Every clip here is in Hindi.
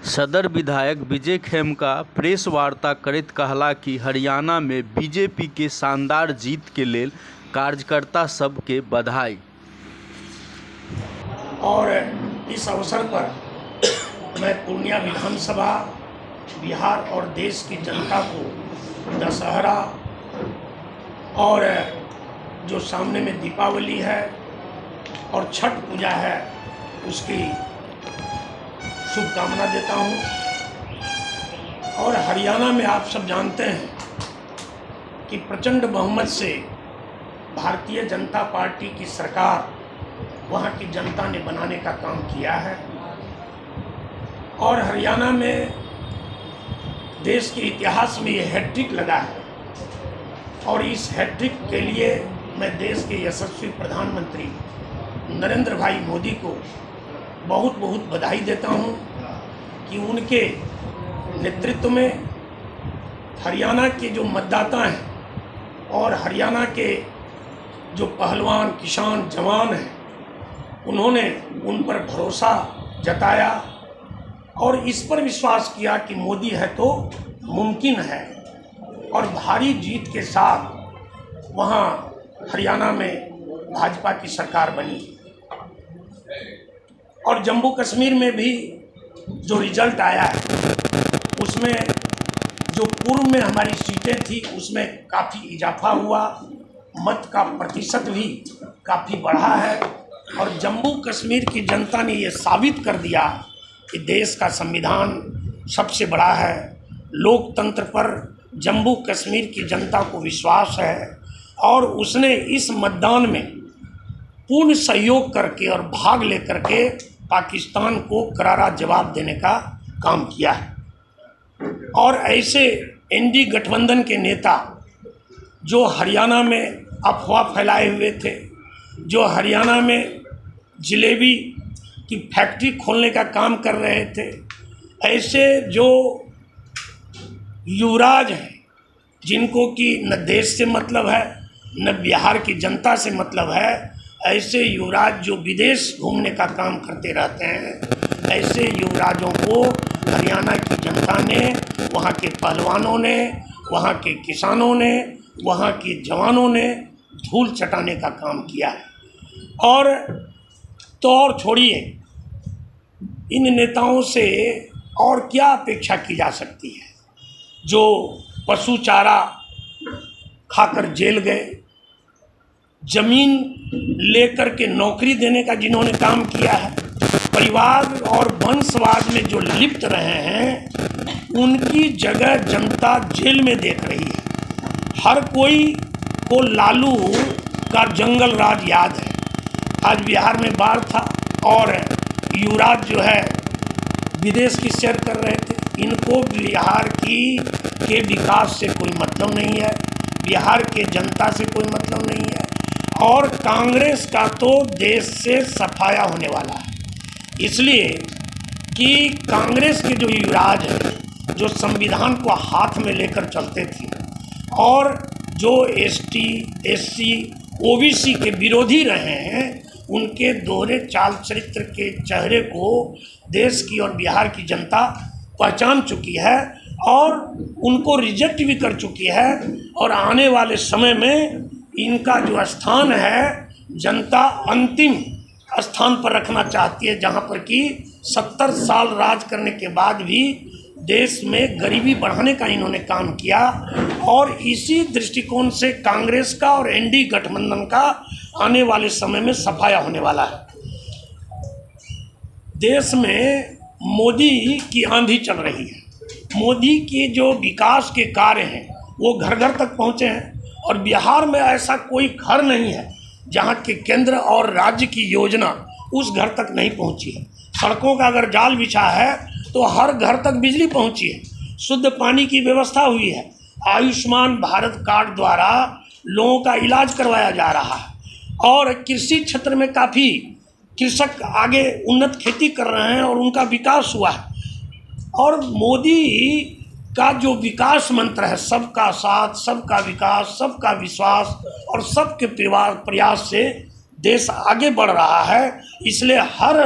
सदर विधायक विजय खेमका प्रेस वार्ता करैत कहला कि हरियाणा में बीजेपी के शानदार जीत के लेल कार्यकर्ता सबके बधाई। और इस अवसर पर मैं पूर्णिया विधानसभा, बिहार और देश की जनता को दशहरा और जो सामने में दीपावली है और छठ पूजा है उसकी शुभकामना देता हूँ। और हरियाणा में आप सब जानते हैं कि प्रचंड बहुमत से भारतीय जनता पार्टी की सरकार वहाँ की जनता ने बनाने का काम किया है। और हरियाणा में देश के इतिहास में ये हैट्रिक लगा है और इस हैट्रिक के लिए मैं देश के यशस्वी प्रधानमंत्री नरेंद्र भाई मोदी को बहुत बहुत बधाई देता हूं कि उनके नेतृत्व में हरियाणा के जो मतदाता हैं और हरियाणा के जो पहलवान, किसान, जवान हैं, उन्होंने उन पर भरोसा जताया और इस पर विश्वास किया कि मोदी है तो मुमकिन है। और भारी जीत के साथ वहाँ हरियाणा में भाजपा की सरकार बनी। और जम्मू कश्मीर में भी जो रिजल्ट आया है उसमें जो पूर्व में हमारी सीटें थी उसमें काफ़ी इजाफा हुआ, मत का प्रतिशत भी काफ़ी बढ़ा है। और जम्मू कश्मीर की जनता ने ये साबित कर दिया कि देश का संविधान सबसे बड़ा है। लोकतंत्र पर जम्मू कश्मीर की जनता को विश्वास है और उसने इस मतदान में पूर्ण सहयोग करके और भाग लेकर के पाकिस्तान को करारा जवाब देने का काम किया है। और ऐसे एनडी गठबंधन के नेता जो हरियाणा में अफवाह फैलाए हुए थे, जो हरियाणा में जलेबी की फैक्ट्री खोलने का काम कर रहे थे, ऐसे जो युवराज हैं जिनको कि न देश से मतलब है न बिहार की जनता से मतलब है, ऐसे युवराज जो विदेश घूमने का काम करते रहते हैं, ऐसे युवराजों को हरियाणा की जनता ने, वहाँ के पहलवानों ने, वहाँ के किसानों ने, वहाँ के जवानों ने धूल चटाने का काम किया है। और तो और छोड़िए, इन नेताओं से और क्या अपेक्षा की जा सकती है जो पशु चारा खाकर जेल गए, जमीन लेकर के नौकरी देने का जिन्होंने काम किया है, परिवार और वंशवाद में जो लिप्त रहे हैं, उनकी जगह जनता जेल में देख रही है। हर कोई को लालू का जंगल राज याद है। आज बिहार में बाढ़ था और युवराज जो है विदेश की सैर कर रहे थे। इनको बिहार के विकास से कोई मतलब नहीं है, बिहार के जनता से कोई मतलब नहीं है। और कांग्रेस का तो देश से सफाया होने वाला है, इसलिए कि कांग्रेस के जो युवराज हैं, जो संविधान को हाथ में लेकर चलते थे और जो एसटी, एससी, ओबीसी के विरोधी रहे हैं, उनके दोहरे चाल चरित्र के चेहरे को देश की और बिहार की जनता पहचान चुकी है और उनको रिजेक्ट भी कर चुकी है। और आने वाले समय में इनका जो स्थान है जनता अंतिम स्थान पर रखना चाहती है, जहां पर कि 70 साल राज करने के बाद भी देश में गरीबी बढ़ाने का इन्होंने काम किया। और इसी दृष्टिकोण से कांग्रेस का और एनडी गठबंधन का आने वाले समय में सफाया होने वाला है। देश में मोदी की आंधी चल रही है। मोदी के जो विकास के कार्य हैं वो घर घर तक पहुंचे हैं और बिहार में ऐसा कोई घर नहीं है जहां के केंद्र और राज्य की योजना उस घर तक नहीं पहुंची है। सड़कों का अगर जाल बिछा है तो हर घर तक बिजली पहुंची है, शुद्ध पानी की व्यवस्था हुई है, आयुष्मान भारत कार्ड द्वारा लोगों का इलाज करवाया जा रहा है और कृषि क्षेत्र में काफ़ी कृषक आगे उन्नत खेती कर रहे हैं और उनका विकास हुआ है। और मोदी का जो विकास मंत्र है, सबका साथ, सबका विकास, सबका विश्वास और सबके प्रयास से देश आगे बढ़ रहा है। इसलिए हर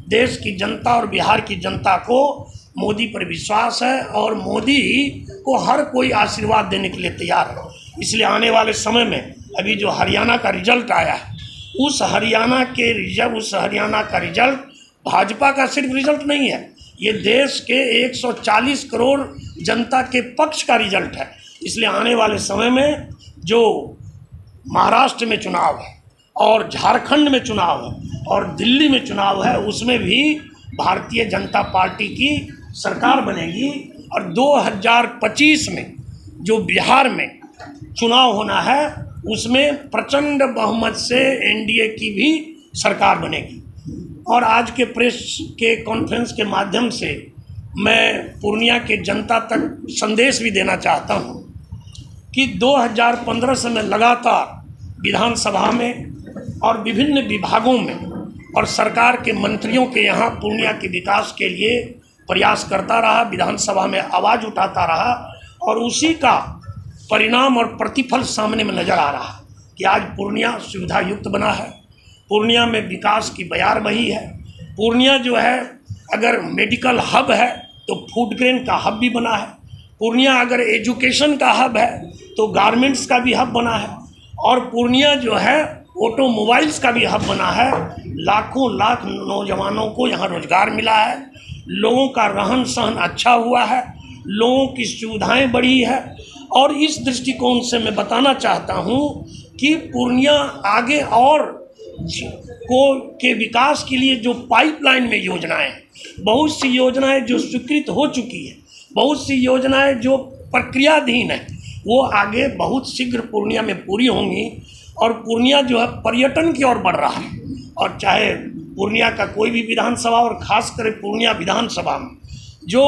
देश की जनता और बिहार की जनता को मोदी पर विश्वास है और मोदी को हर कोई आशीर्वाद देने के लिए तैयार है। इसलिए आने वाले समय में अभी जो हरियाणा का रिजल्ट आया है, उस हरियाणा का रिजल्ट भाजपा का सिर्फ रिजल्ट नहीं है, ये देश के 140 करोड़ जनता के पक्ष का रिजल्ट है। इसलिए आने वाले समय में जो महाराष्ट्र में चुनाव है और झारखंड में चुनाव है और दिल्ली में चुनाव है, उसमें भी भारतीय जनता पार्टी की सरकार बनेगी। और 2025 में जो बिहार में चुनाव होना है, उसमें प्रचंड बहुमत से एनडीए की भी सरकार बनेगी। और आज के प्रेस के कॉन्फ्रेंस के माध्यम से मैं पूर्णिया के जनता तक संदेश भी देना चाहता हूँ कि 2015 से मैं लगातार विधानसभा में और विभिन्न विभागों में और सरकार के मंत्रियों के यहाँ पूर्णिया के विकास के लिए प्रयास करता रहा, विधानसभा में आवाज़ उठाता रहा और उसी का परिणाम और प्रतिफल सामने में नज़र आ रहा कि आज पूर्णिया सुविधा युक्त बना है, पूर्णिया में विकास की बयार बही है। पूर्णिया जो है अगर मेडिकल हब है तो फूड ग्रेन का हब भी बना है, पूर्णिया अगर एजुकेशन का हब है तो गारमेंट्स का भी हब बना है, और पूर्णिया जो है ऑटोमोबाइल्स का भी हब बना है। लाखों लाख नौजवानों को यहाँ रोजगार मिला है, लोगों का रहन सहन अच्छा हुआ है, लोगों की सुविधाएं बढ़ी है। और इस दृष्टिकोण से मैं बताना चाहता हूँ कि पूर्णिया आगे और के विकास के लिए जो पाइपलाइन में योजनाएं, बहुत सी योजनाएं जो स्वीकृत हो चुकी है, बहुत सी योजनाएं जो प्रक्रियाधीन है, वो आगे बहुत शीघ्र पूर्णिया में पूरी होंगी। और पूर्णिया जो है पर्यटन की ओर बढ़ रहा है। और चाहे पूर्णिया का कोई भी विधानसभा और खासकर पूर्णिया विधानसभा में जो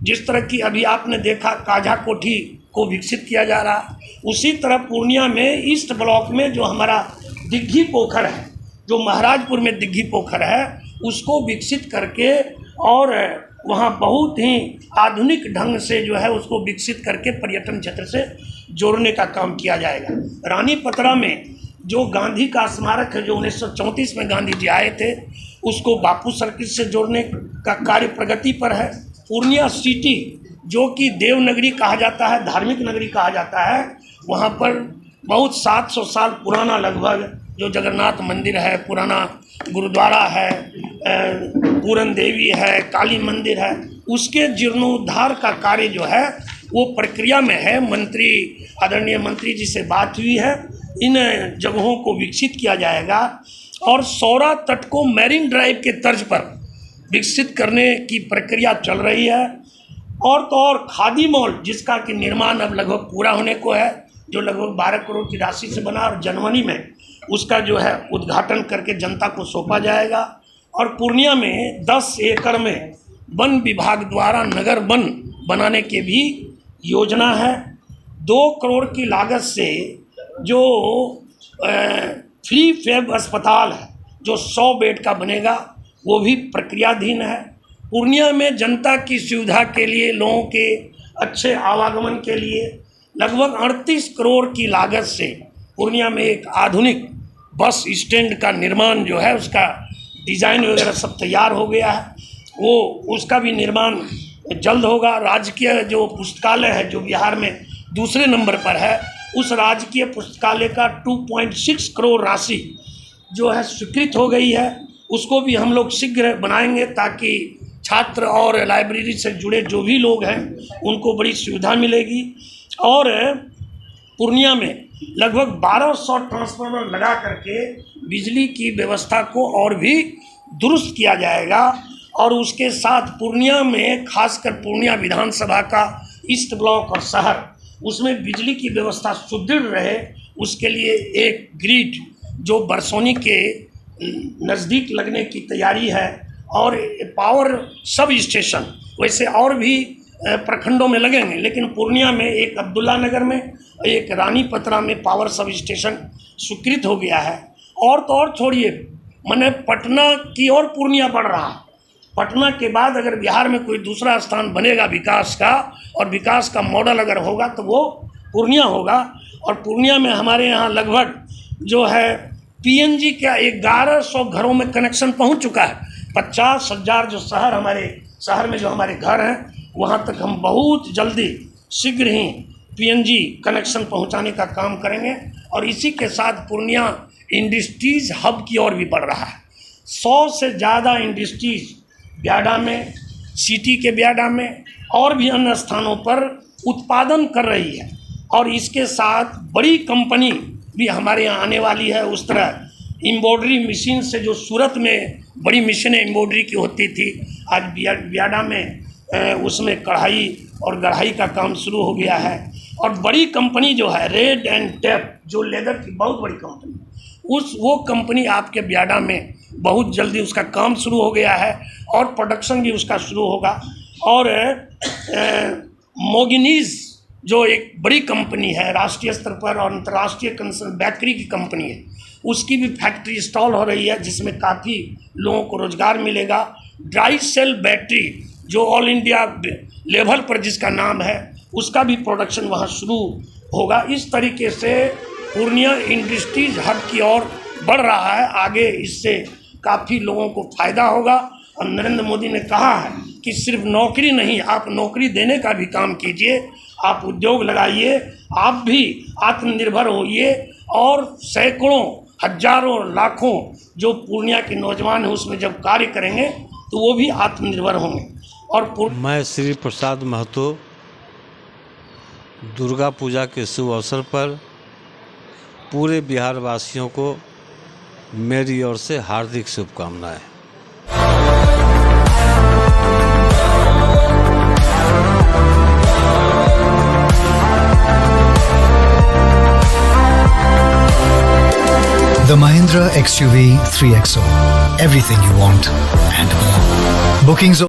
जिस तरह की अभी आपने देखा काजा कोठी को विकसित किया जा रहा है, उसी तरह पूर्णिया में ईस्ट ब्लॉक में जो हमारा दिग्घी पोखर है, जो महाराजपुर में दिग्घी पोखर है, उसको विकसित करके और वहाँ बहुत ही आधुनिक ढंग से जो है उसको विकसित करके पर्यटन क्षेत्र से जोड़ने का काम किया जाएगा। रानी पतरा में जो गांधी का स्मारक है, जो 1934 में गांधी जी आए थे, उसको बापू सर्किट से जोड़ने का कार्य प्रगति पर है। पूर्णिया सिटी जो कि देवनगरी कहा जाता है, धार्मिक नगरी कहा जाता है, वहाँ पर बहुत 700 साल पुराना लगभग जो जगन्नाथ मंदिर है, पुराना गुरुद्वारा है, पूरन देवी है, काली मंदिर है, उसके जीर्णोद्धार का कार्य जो है वो प्रक्रिया में है। आदरणीय मंत्री जी से बात हुई है, इन जगहों को विकसित किया जाएगा। और सौरा तट को मैरीन ड्राइव के तर्ज पर विकसित करने की प्रक्रिया चल रही है। और तो और खादी मॉल जिसका कि निर्माण अब लगभग पूरा होने को है, जो लगभग 12 करोड़ की राशि से बना, और जनवरी में उसका जो है उद्घाटन करके जनता को सौंपा जाएगा। और पूर्णिया में 10 एकड़ में वन विभाग द्वारा नगर वन बनाने के भी योजना है। 2 करोड़ की लागत से जो फ्री फेब अस्पताल है, जो 100 बेड का बनेगा, वो भी प्रक्रियाधीन है। पूर्णिया में जनता की सुविधा के लिए, लोगों के अच्छे आवागमन के लिए लगभग 38 करोड़ की लागत से पूर्णिया में एक आधुनिक बस स्टैंड का निर्माण जो है, उसका डिज़ाइन वगैरह सब तैयार हो गया है, वो उसका भी निर्माण जल्द होगा। राजकीय जो पुस्तकालय है, जो बिहार में दूसरे नंबर पर है, उस राजकीय पुस्तकालय का 2.6 करोड़ राशि जो है स्वीकृत हो गई है, उसको भी हम लोग शीघ्र बनाएंगे ताकि छात्र और लाइब्रेरी से जुड़े जो भी लोग हैं उनको बड़ी सुविधा मिलेगी। और पूर्णिया में लगभग 1200 ट्रांसफार्मर लगा करके बिजली की व्यवस्था को और भी दुरुस्त किया जाएगा। और उसके साथ पूर्णिया में खासकर पूर्णिया विधानसभा का ईस्ट ब्लॉक और शहर, उसमें बिजली की व्यवस्था सुदृढ़ रहे, उसके लिए एक ग्रिड जो बरसोनी के नज़दीक लगने की तैयारी है, और पावर सब स्टेशन वैसे और भी प्रखंडों में लगेंगे, लेकिन पूर्णिया में एक अब्दुल्ला नगर में, एक रानी पतरा में पावर सब स्टेशन स्वीकृत हो गया है। और तो और छोड़िए, मैंने पटना की ओर पूर्णिया बढ़ रहा है। पटना के बाद अगर बिहार में कोई दूसरा स्थान बनेगा विकास का, और विकास का मॉडल अगर होगा, तो वो पूर्णिया होगा। और पूर्णिया में हमारे यहाँ लगभग जो है पीएनजी का 1100 घरों में कनेक्शन पहुँच चुका है। 50,000 जो शहर हमारे शहर में जो हमारे घर हैं वहाँ तक हम बहुत जल्दी शीघ्र ही पीएनजी कनेक्शन पहुँचाने का काम करेंगे। और इसी के साथ पूर्णिया इंडस्ट्रीज हब की ओर भी बढ़ रहा है। 100 से ज़्यादा इंडस्ट्रीज ब्याडा में, सिटी के ब्याडा में और भी अन्य स्थानों पर उत्पादन कर रही है। और इसके साथ बड़ी कंपनी भी हमारे यहाँ आने वाली है। उस तरह एम्ब्रॉयडरी मशीन से जो सूरत में बड़ी मशीनें एम्ब्रॉयडरी की होती थी, आज ब्याडा में उसमें कढ़ाई और गढ़ाई का काम शुरू हो गया है। और बड़ी कंपनी जो है रेड एंड टेप, जो लेदर की बहुत बड़ी कंपनी, वो कंपनी आपके ब्याडा में बहुत जल्दी उसका काम शुरू हो गया है और प्रोडक्शन भी उसका शुरू होगा। और मोगिनीज जो एक बड़ी कंपनी है राष्ट्रीय स्तर पर और अंतर्राष्ट्रीय कंसर्न बेकरी की कंपनी है, उसकी भी फैक्ट्री इंस्टॉल हो रही है जिसमें काफ़ी लोगों को रोजगार मिलेगा। ड्राई सेल बैटरी जो ऑल इंडिया लेवल पर जिसका नाम है, उसका भी प्रोडक्शन वहाँ शुरू होगा। इस तरीके से पूर्णिया इंडस्ट्रीज हब की ओर बढ़ रहा है। आगे इससे काफ़ी लोगों को फ़ायदा होगा। और नरेंद्र मोदी ने कहा है कि सिर्फ नौकरी नहीं, आप नौकरी देने का भी काम कीजिए, आप उद्योग लगाइए, आप भी आत्मनिर्भर होइए। और सैकड़ों, हजारों, लाखों जो पूर्णिया के नौजवान हैं उसमें जब कार्य करेंगे तो वो भी आत्मनिर्भर होंगे। और मैं श्री प्रसाद महतो दुर्गा पूजा के शुभ अवसर पर पूरे बिहार वासियों को मेरी ओर से हार्दिक शुभकामनाएं। The Mahindra XUV 3XO. Everything you want and more. Bookings.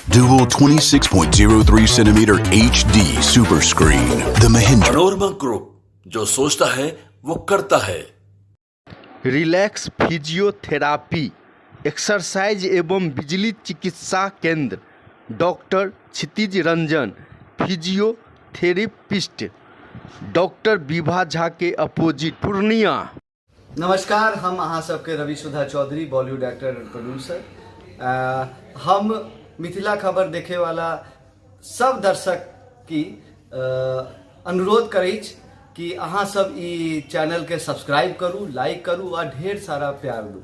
Dual 26.03 centimeter HD super screen. The Mahindra. Manorama group, जो सोचता है वो करता है। रिलैक्स फिजियोथेरापी, एक्सरसाइज एवं बिजली चिकित्सा केंद्र, doctor Kshitij Ranjan, physiotherapist, doctor Vibha Jha के अपोजिट, पूर्णिया। नमस्कार, हम अहाँ सबके Ravi Sudha Chaudhary, Bollywood actor and producer. हम मिथिला खबर देखे वाला सब दर्शक की अनुरोध करै छी कि अहाँ सब ई चैनल के सब्सक्राइब करू, लाइक करू और ढेर सारा प्यार दू।